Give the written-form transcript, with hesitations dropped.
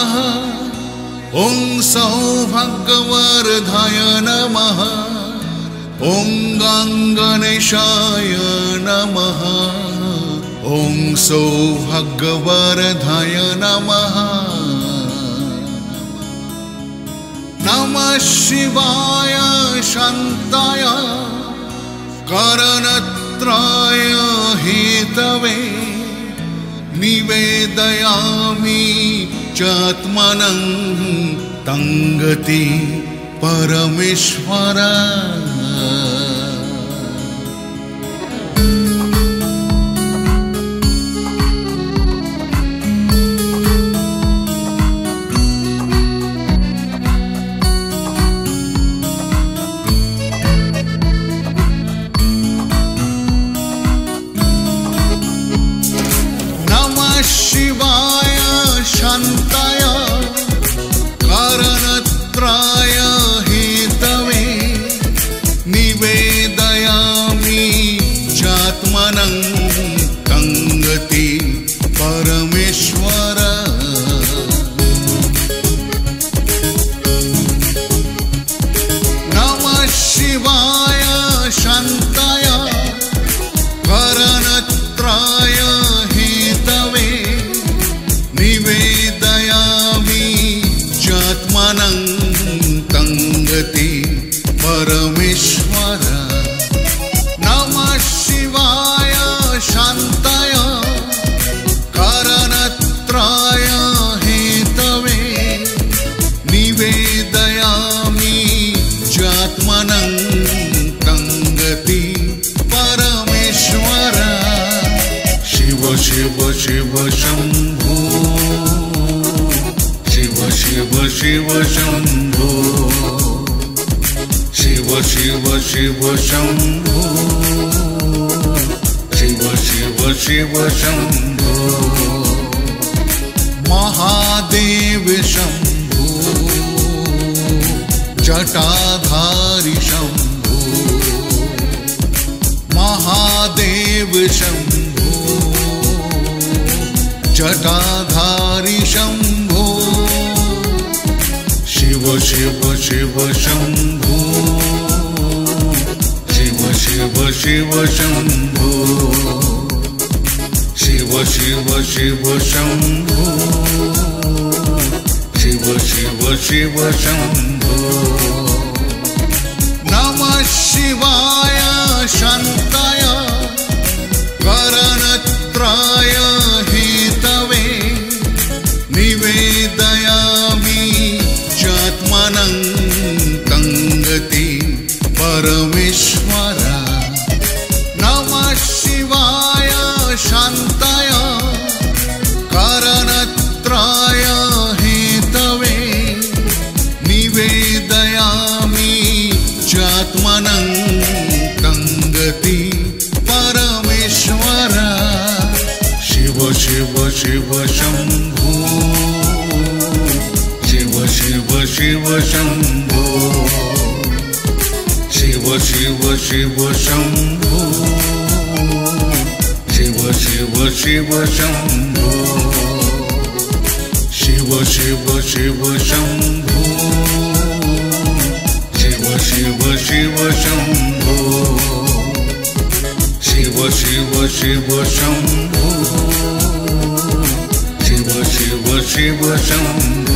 ॐ सौभाग्यवर्धाय नमः। ॐ गणेशाय नमः। ॐ सौभाग्यवर्धाय नमः। नमः शिवाय शान्ताय कारणत्रय हेतवे निवेदयामि चात्मनं तंगति परमेश्वर। शिवाय शान्ताय कारणत्रय हेतवे निवेदयामि चात्मनं तंगति परमेश्वर। नमः शिवाय शान्ताय कारणत्रय हेतवे निवेदयामि चात्मनं तंगति परमेश्वर। नमः शिवाय शान्ताय कारणत्रय हेतवे निवेदयामि चात्मनं तंगति परमेश्वर। शिव शिव शिव शंभो शिव शिव शिव शंभो शिव शिव शिव शंभो शिव शिव शिव शंभो। महादेव शंभो जटाधारी शंभो महादेव शंभो जटाधारी शंभो। शिव शिव शिव शंभो शिव शिव शिव शंभो शिव शिव शिव शंभो शिव शिव शिव शंभो। नमः शिवाय शान्ताय कारणत्रय हेतवे निवेदयामि चात्मनं तंगति परमेश्वर। नमः शिवाय शान्ताय कारणत्रय हेतवे निवेदयामि चात्मनं तंगति परमेश्वर। शिव शिव शिव शंभो शिव शिव शिव शंभो शिव शिव शिव शंभो शिव शिव शिव शंभो शिव शिव शिव शंभो शिव शिव शिव शंभो शिव शिव शिव शंभो शिव शिव शिव शंभो।